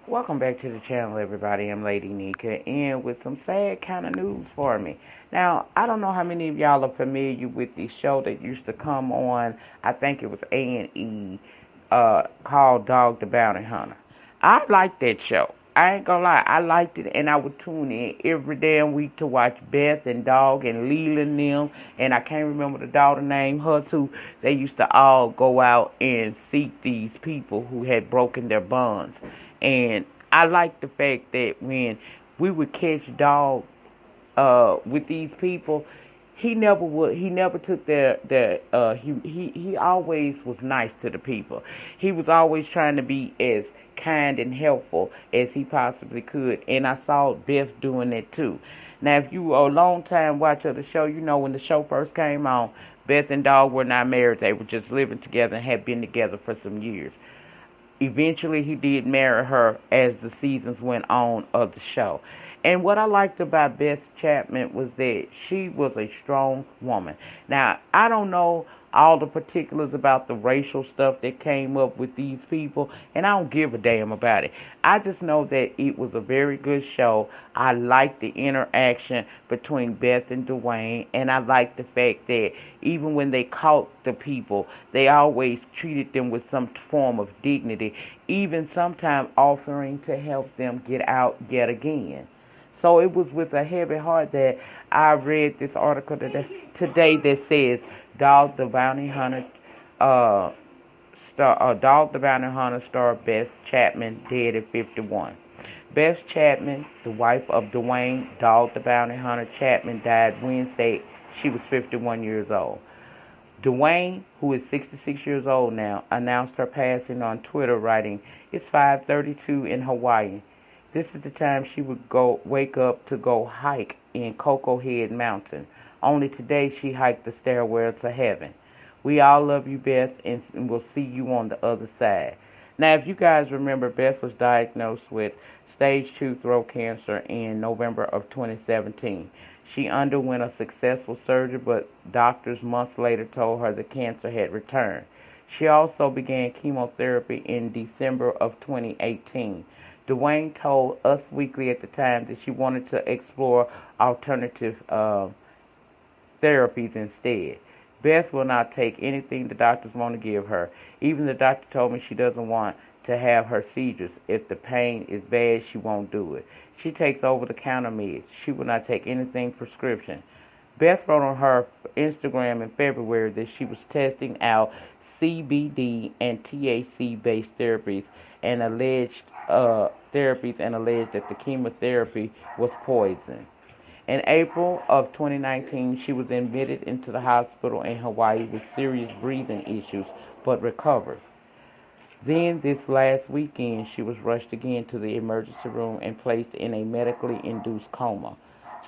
Welcome back to the channel, everybody. I'm Lady Nyca, and with some sad kind of news for me. Now, I don't know how many of y'all are familiar with the show that used to come on, I think it was A&E, called Dog the Bounty Hunter. I liked that show. I ain't gonna lie, I liked it, and I would tune in every damn week to watch Beth and Dog and Leland them, and I can't remember the daughter name, her too. They used to all go out and seek these people who had broken their bonds. And I like the fact that when we would catch Dog with these people, he never took he always was nice to the people. He was always trying to be as kind and helpful as he possibly could, and I saw Beth doing that too. Now, if you were a long time watcher of the show, you know when the show first came on, Beth and Dog were not married. They were just living together and had been together for some years. Eventually, he did marry her as the seasons went on of the show. And what I liked about Beth Chapman was that she was a strong woman. Now, I don't know all the particulars about the racial stuff that came up with these people, and I don't give a damn about it. I just know that it was a very good show. I liked the interaction between Beth and Dwayne, and I liked the fact that even when they caught the people, they always treated them with some form of dignity, even sometimes offering to help them get out yet again. So it was with a heavy heart that I read this article today that says uh, Dog the Bounty Hunter star Beth Chapman dead at 51. Beth Chapman, the wife of Dwayne Dog the Bounty Hunter Chapman, died Wednesday. She was 51 years old. Dwayne, who is 66 years old now, announced her passing on Twitter, writing, "It's 5:32 in Hawaii. This is the time she would wake up to go hike in Cocoa Head Mountain. Only today she hiked the stairwell to heaven. We all love you, Beth, and we'll see you on the other side." Now, if you guys remember, Beth was diagnosed with stage 2 throat cancer in November of 2017. She underwent a successful surgery, but doctors months later told her the cancer had returned. She also began chemotherapy in December of 2018. Dwayne told Us Weekly at the time that she wanted to explore alternative therapies instead. Beth will not take anything the doctors want to give her. Even the doctor told me she doesn't want to have her seizures. If the pain is bad, she won't do it. She takes over-the-counter meds. She will not take anything prescription. Beth wrote on her Instagram in February that she was testing out CBD and THC-based therapies and alleged that the chemotherapy was poison. In April of 2019, she was admitted into the hospital in Hawaii with serious breathing issues, but recovered. Then, this last weekend, she was rushed again to the emergency room and placed in a medically induced coma.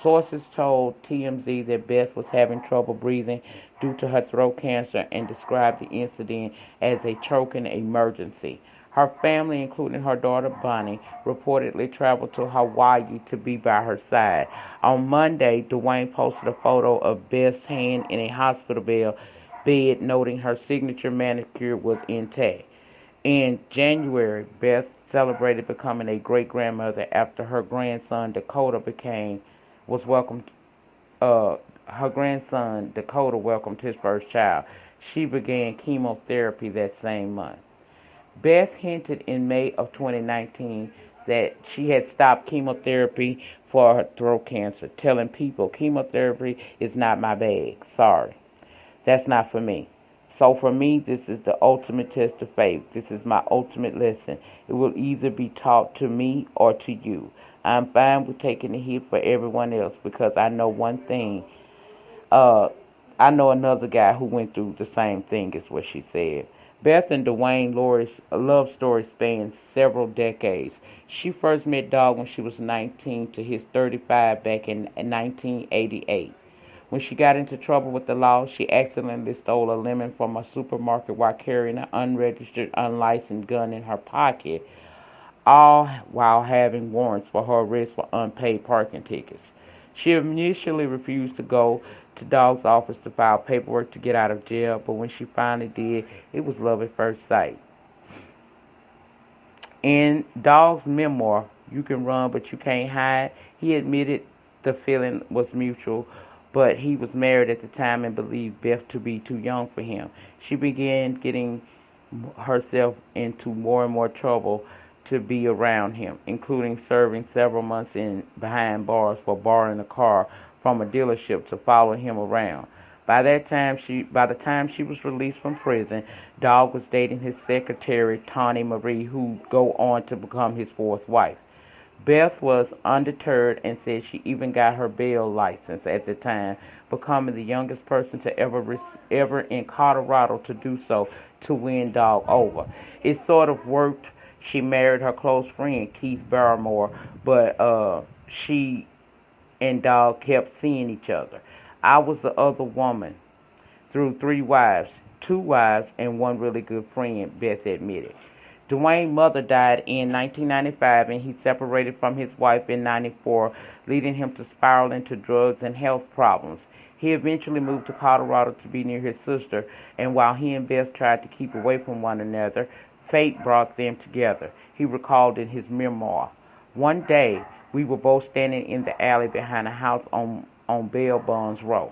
Sources told TMZ that Beth was having trouble breathing due to her throat cancer and described the incident as a choking emergency. Her family, including her daughter Bonnie, reportedly traveled to Hawaii to be by her side. On Monday, Dwayne posted a photo of Beth's hand in a hospital bed, noting her signature manicure was intact. In January, Beth celebrated becoming a great-grandmother after her grandson Dakota welcomed his first child. She began chemotherapy that same month. Beth hinted in May of 2019 that she had stopped chemotherapy for her throat cancer, telling people, "Chemotherapy is not my bag. Sorry. That's not for me. So for me, this is the ultimate test of faith. This is my ultimate lesson. It will either be taught to me or to you. I'm fine with taking the hit for everyone else because I know one thing. I know another guy who went through the same thing," is what she said. Beth and Dwayne Lori's love story spans several decades. She first met Dog when she was 19 to his 35 back in 1988. When she got into trouble with the law, she accidentally stole a lemon from a supermarket while carrying an unregistered, unlicensed gun in her pocket, all while having warrants for her arrest for unpaid parking tickets. She initially refused to go to Dog's office to file paperwork to get out of jail, but when she finally did, it was love at first sight. In Dog's memoir, You Can Run But You Can't Hide, he admitted the feeling was mutual, but he was married at the time and believed Beth to be too young for him. She began getting herself into more and more trouble to be around him, including serving several months in behind bars for borrowing a car from a dealership to follow him around. By the time she was released from prison, Dog was dating his secretary, Tawny Marie, who would go on to become his fourth wife. Beth was undeterred and said she even got her bail license at the time, becoming the youngest person to ever in Colorado to do so to win Dog over. It sort of worked. She married her close friend, Keith Barrymore, but she and Dog kept seeing each other. I was the other woman through 3 wives, 2 wives, and 1 really good friend, Beth admitted. Dwayne's mother died in 1995, and he separated from his wife in 94, leading him to spiral into drugs and health problems. He eventually moved to Colorado to be near his sister, and while he and Beth tried to keep away from one another, fate brought them together. He recalled in his memoir, "One day, we were both standing in the alley behind a house on Bell Bonds Row.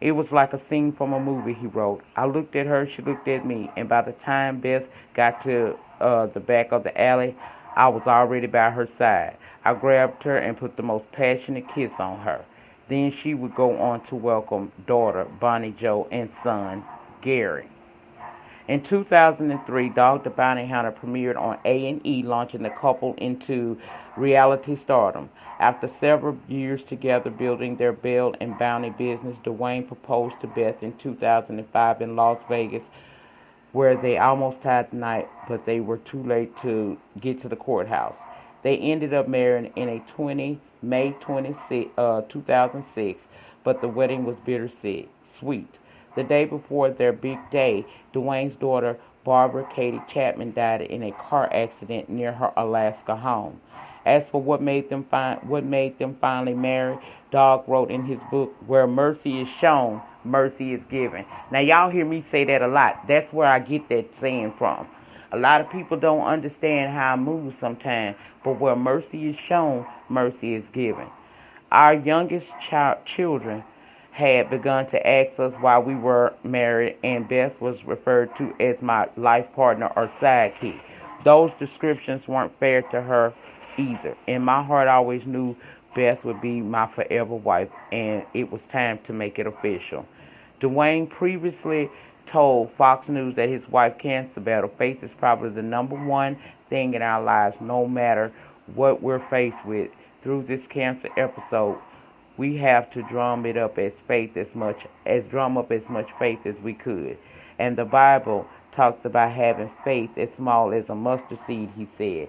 It was like a scene from a movie," he wrote. "I looked at her, she looked at me, and by the time Beth got to the back of the alley, I was already by her side. I grabbed her and put the most passionate kiss on her. Then she would go on to welcome daughter Bonnie Jo and son Gary." In 2003, Dog the Bounty Hunter premiered on A&E, launching the couple into reality stardom. After several years together building their bail and bounty business, Dwayne proposed to Beth in 2005 in Las Vegas, where they almost tied the knot, but they were too late to get to the courthouse. They ended up marrying in May 26, 2006, but the wedding was bittersweet. The day before their big day, Dwayne's daughter, Barbara Katie Chapman, died in a car accident near her Alaska home. As for what made them finally marry, Dog wrote in his book, "Where mercy is shown, mercy is given." Now, y'all hear me say that a lot. That's where I get that saying from. A lot of people don't understand how I move sometimes, but where mercy is shown, mercy is given. Our youngest children had begun to ask us why we were married, and Beth was referred to as my life partner or sidekick. Those descriptions weren't fair to her either. In my heart, I always knew Beth would be my forever wife, and it was time to make it official. Dwayne previously told Fox News that his wife's cancer battle faces probably the number one thing in our lives, no matter what we're faced with. Through this cancer episode, we have to drum up as much faith as we could. And the Bible talks about having faith as small as a mustard seed, he said.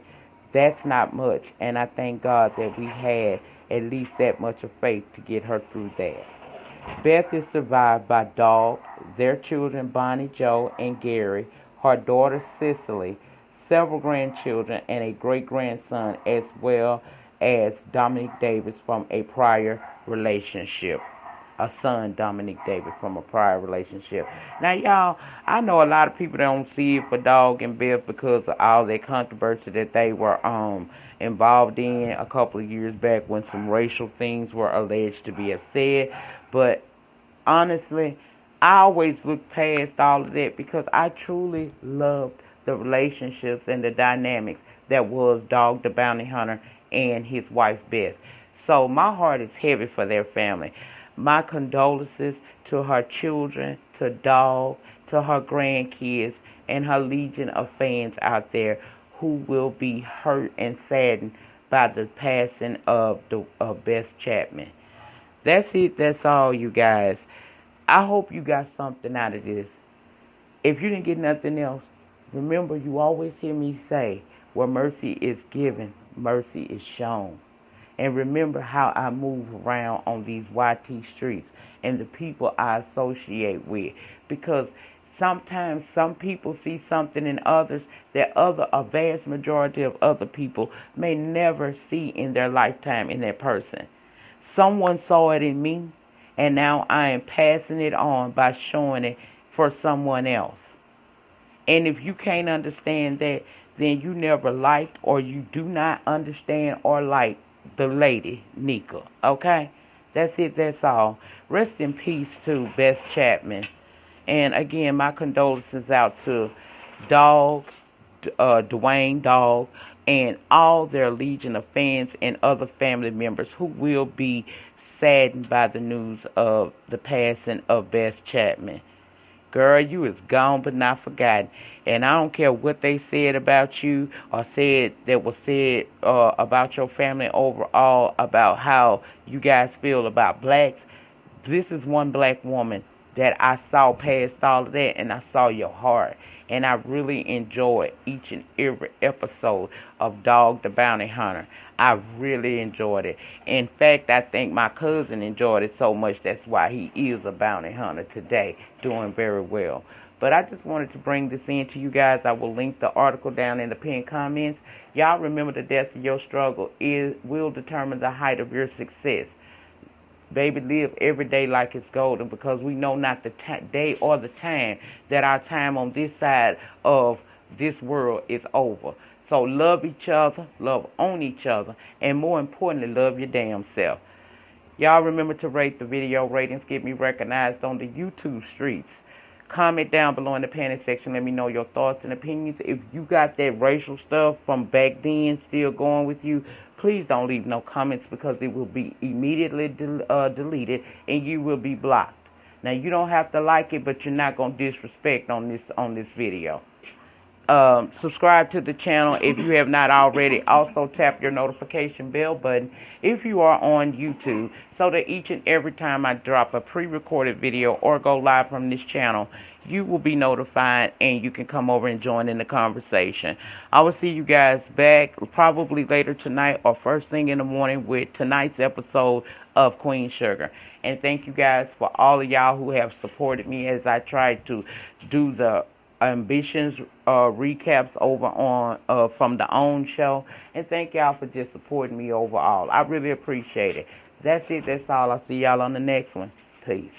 That's not much, and I thank God that we had at least that much of faith to get her through that. Beth is survived by Dog, their children Bonnie Jo and Gary, her daughter Cicely, several grandchildren, and a great-grandson, as well as Dominic Davis from a prior relationship. A son, Dominic Davis, from a prior relationship. Now, y'all, I know a lot of people don't see it for Dog and Beth because of all that controversy that they were involved in a couple of years back when some racial things were alleged to be said. But honestly, I always look past all of that because I truly loved the relationships and the dynamics that was Dog the Bounty Hunter and his wife Beth. So my heart is heavy for their family. My condolences to her children, to Dog, to her grandkids, and her legion of fans out there who will be hurt and saddened by the passing of Beth Chapman. That's it. That's all, you guys. I hope you got something out of this. If you didn't get nothing else, remember you always hear me say, where mercy is given, mercy is shown. And remember how I move around on these YT streets and the people I associate with. Because sometimes some people see something in others that a vast majority of other people may never see in their lifetime in that person. Someone saw it in me, and now I am passing it on by showing it for someone else. And if you can't understand that, then you never liked or you do not understand or like the lady Nyca. Okay? That's it, that's all. Rest in peace to Beth Chapman. And again, my condolences out to Dog, Dwayne Dog, and all their legion of fans and other family members who will be saddened by the news of the passing of Beth Chapman. Girl, you is gone but not forgotten. And I don't care what they said about you or was said about your family overall, about how you guys feel about blacks. This is one black woman that I saw past all of that, and I saw your heart. And I really enjoyed each and every episode of Dog the Bounty Hunter. I really enjoyed it. In fact, I think my cousin enjoyed it so much that's why he is a bounty hunter today, doing very well. But I just wanted to bring this in to you guys. I will link the article down in the pinned comments. Y'all remember, the depth of your struggle will determine the height of your success. Baby, live every day like it's golden, because we know not the day or the time that our time on this side of this world is over. So love each other, love on each other, and more importantly, love your damn self. Y'all remember to rate the video. Ratings get me recognized on the YouTube streets. Comment down below in the comment section. Let me know your thoughts and opinions. If you got that racial stuff from back then still going with you, please don't leave no comments, because it will be immediately deleted and you will be blocked. Now, you don't have to like it, but you're not going to disrespect on this video. Subscribe to the channel if you have not already. Also, tap your notification bell button if you are on YouTube, so that each and every time I drop a pre-recorded video or go live from this channel, you will be notified and you can come over and join in the conversation. I will see you guys back probably later tonight or first thing in the morning with tonight's episode of Queen Sugar. And thank you guys for all of y'all who have supported me as I tried to do the ambitions recaps over on from the OWN show. And thank y'all for just supporting me overall. I really appreciate it. That's it, that's all. I'll see y'all on the next one. Peace.